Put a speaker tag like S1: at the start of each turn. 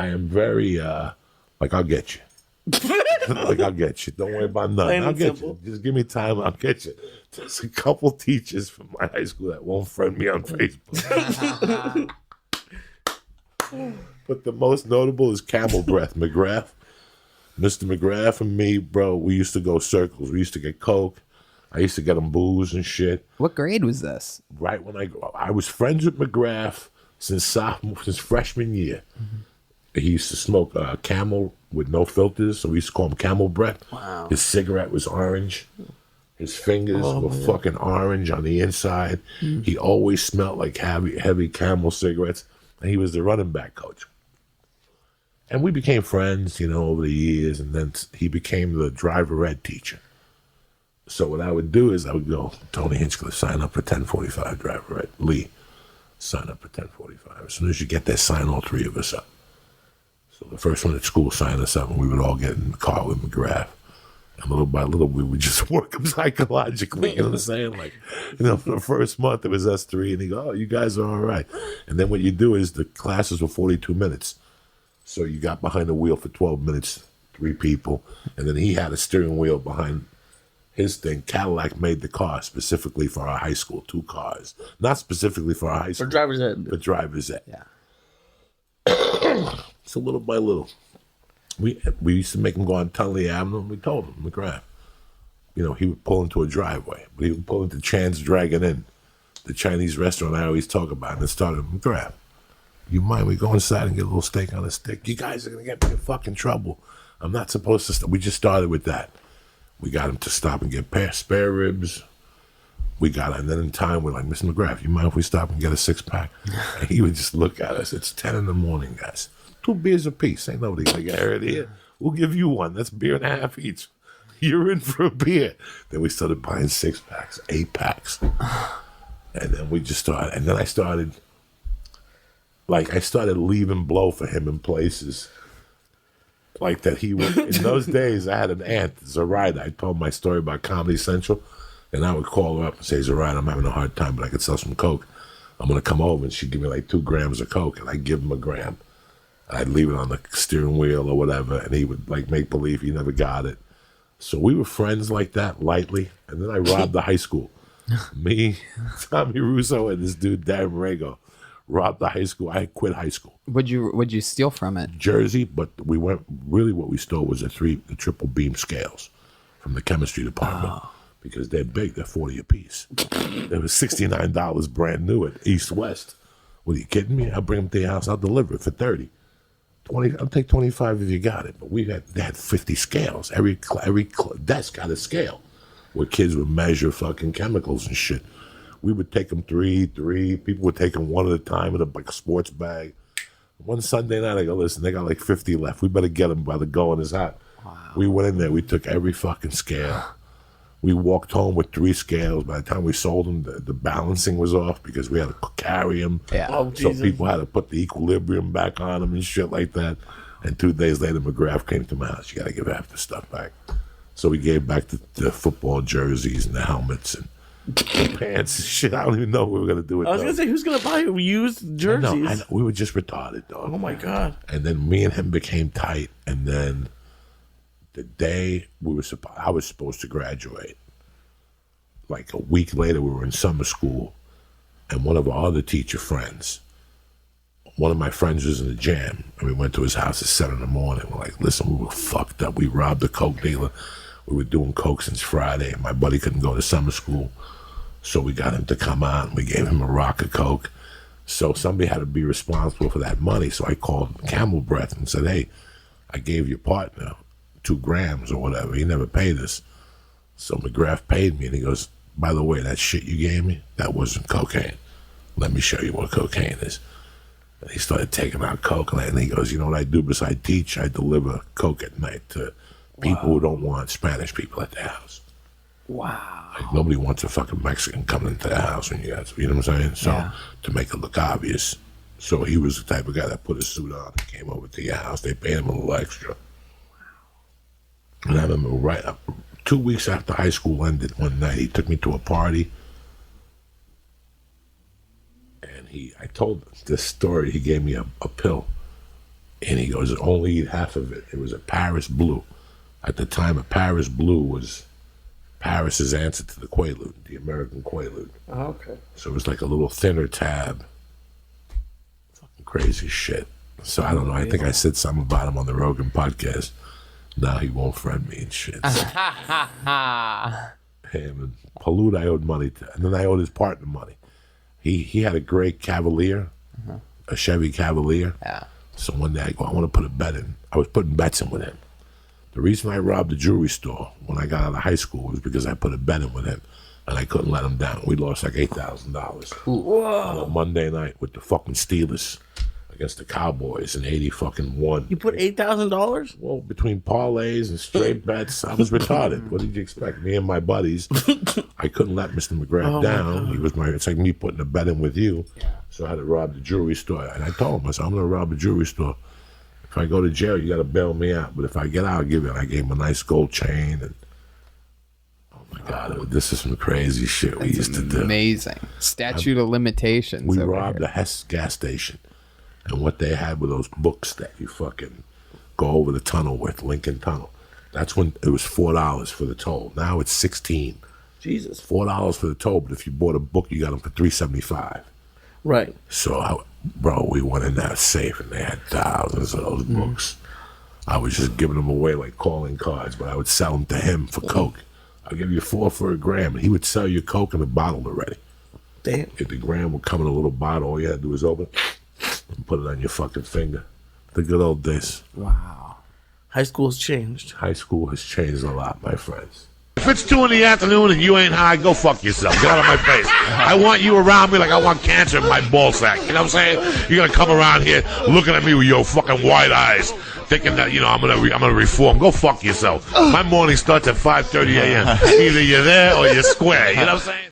S1: I am very, like, I'll get you. Like, I'll get you. Don't worry about nothing. I'll get you. Just give me time. I'll get you. There's a couple teachers from my high school that won't friend me on Facebook. But the most notable is Camel Breath McGrath. Mr. McGrath and me, bro, we used to go circles. We used to get Coke. I used to get him booze and shit.
S2: What grade was this?
S1: Right when I was friends with McGrath since freshman year. Mm-hmm. He used to smoke Camel with no filters, so we used to call him Camel Breath.
S2: Wow.
S1: His cigarette was orange. His fingers were fucking orange on the inside. Mm. He always smelled like heavy Camel cigarettes, and he was the running back coach. And we became friends, over the years, and then he became the driver ed teacher. So what I would do is I would go, Tony Hinchcliffe, sign up for 10:45 driver ed. Lee, sign up for 10:45. As soon as you get there, sign all three of us up. So the first one at school signed us up, and we would all get in the car with McGrath. And little by little, we would just work him psychologically, you know what I'm saying? Like, for the first month, it was us three, and he go, oh, you guys are all right. And then what you do is the classes were 42 minutes. So you got behind the wheel for 12 minutes, 3 people, and then he had a steering wheel behind his thing. Cadillac made the car specifically for our high school, 2 cars. Not specifically for our high school.
S3: For driver's ed.
S1: For driver's ed.
S2: Yeah.
S1: So little by little, we used to make him go on Tunley Avenue, and we told him, McGrath, he would pull into a driveway, but he would pull into Chan's Dragon Inn, the Chinese restaurant I always talk about, and it started, McGrath, you mind we go inside and get a little steak on a stick? You guys are going to get me in fucking trouble. I'm not supposed to we just started with that. We got him to stop and get spare ribs. And then in time, we're like, Mr. McGrath, you mind if we stop and get a 6-pack? And he would just look at us. It's 10 in the morning, guys. 2 beers apiece. Ain't nobody going to get hurt here. We'll give you one. That's beer and a half each. You're in for a beer. Then we started buying 6-packs, 8-packs. And then we just started. And then I started leaving blow for him in places like that. He would, in those days, I had an aunt, Zoraida. I told my story about Comedy Central, and I would call her up and say, Zoraida, I'm having a hard time, but I could sell some Coke. I'm going to come over, and she'd give me like 2 grams of Coke, and I'd give him a gram. I'd leave it on the steering wheel or whatever, and he would make believe he never got it. So we were friends like that, lightly, and then I robbed the high school. Me, Tommy Russo, and this dude, Darren Rago, robbed the high school. I quit high school.
S2: What'd you steal from it?
S1: Jersey, but we went, really what we stole was the triple beam scales from the chemistry department. Oh. Because they're big, they're 40 a piece. It was $69 brand new at East West. What, are you kidding me? I'll bring them to your house, I'll deliver it for 30. 20, I'll take 25 if you got it. But they had 50 scales. Every desk had a scale where kids would measure fucking chemicals and shit. We would take them three. People would take them one at a time in a sports bag. One Sunday night, I go, listen, they got like 50 left. We better get them while the going is hot. Wow. We went in there. We took every fucking scale. We walked home with 3 scales. By the time we sold them, the balancing was off because we had to carry them.
S2: Yeah.
S3: Oh,
S1: so people had to put the equilibrium back on them and shit like that. And 2 days later, McGrath came to my house. You got to give half the stuff back. So we gave back the football jerseys and the helmets and the pants and shit. I don't even know what we were going to do with
S3: I was going to say, who's going to buy used jerseys?
S1: I know. We were just retarded, dog.
S3: Oh, my God.
S1: And then me and him became tight. And then the day I was supposed to graduate, like a week later, we were in summer school, and one of our other teacher friends, one of my friends was in the jam, and we went to his house at 7 in the morning. We're like, listen, we were fucked up. We robbed a Coke dealer. We were doing Coke since Friday. My buddy couldn't go to summer school, so we got him to come out. We gave him a rock of Coke. So somebody had to be responsible for that money. So I called Camel Breath and said, hey, I gave your partner 2 grams or whatever. He never paid us. So McGrath paid me, and he goes, by the way, that shit you gave me, that wasn't cocaine. Let me show you what cocaine is. And he started taking out Coke, and he goes, you know what I do besides teach? I deliver Coke at night to people who don't want Spanish people at their house.
S2: Wow.
S1: Like, nobody wants a fucking Mexican coming into their house when you know what I'm saying? So,
S2: yeah.
S1: To make it look obvious. So he was the type of guy that put a suit on and came over to your house. They paid him a little extra. And I remember right up 2 weeks after high school ended, one night he took me to a party, and I told this story. He gave me a pill, and he he goes, only eat half of it. It was a Paris Blue. At the time, a Paris Blue was Paris's answer to the Quaalude, the American Quaalude.
S3: Oh, okay.
S1: So it was like a little thinner tab. Fucking crazy shit. So I don't know. I think I said something about him on the Rogan podcast. Now he won't friend me and shit. So. Him and Palud, I owed money to, and then I owed his partner money. He had a great Cavalier, a Chevy Cavalier.
S2: Yeah.
S1: So one day I go, I want to put a bet in. I was putting bets in with him. The reason I robbed the jewelry store when I got out of high school was because I put a bet in with him, and I couldn't let him down. We lost like $8,000 on a Monday night with the fucking Steelers against the Cowboys in 80 fucking one.
S3: You put $8,000?
S1: Well, between parlays and straight bets, I was retarded. What did you expect? Me and my buddies, I couldn't let Mr. McGrath down. He was it's like me putting a bet in with you. Yeah. So I had to rob the jewelry store. And I told him, I said, I'm going to rob a jewelry store. If I go to jail, you got to bail me out. But if I get out, I'll give you. And I gave him a nice gold chain. And oh my God, this is some crazy shit we used to do.
S2: Amazing. Statute of limitations.
S1: We robbed a Hess gas station. And what they had were those books that you fucking go over the tunnel with, Lincoln Tunnel. That's when it was $4 for the toll. Now it's $16.
S3: Jesus.
S1: $4 for the toll, but if you bought a book, you got them for $3.75.
S3: Right.
S1: So, bro, we went in that safe, and they had thousands of those books. I was just giving them away like calling cards, but I would sell them to him for Coke. I'd give you 4 for a gram, and he would sell you Coke in a bottle already.
S3: Damn.
S1: If the gram would come in a little bottle, all you had to do was open it and put it on your fucking finger. The good old days.
S2: Wow.
S3: High school's changed.
S1: High school has changed a lot, my friends.
S4: If it's 2 in the afternoon and you ain't high, go fuck yourself. Get out of my face. I want you around me like I want cancer in my ball sack. You know what I'm saying? You're gonna come around here looking at me with your fucking wide eyes, thinking that I'm gonna reform. Go fuck yourself. My morning starts at 5:30 a.m. Either you're there or you're square. You know what I'm saying?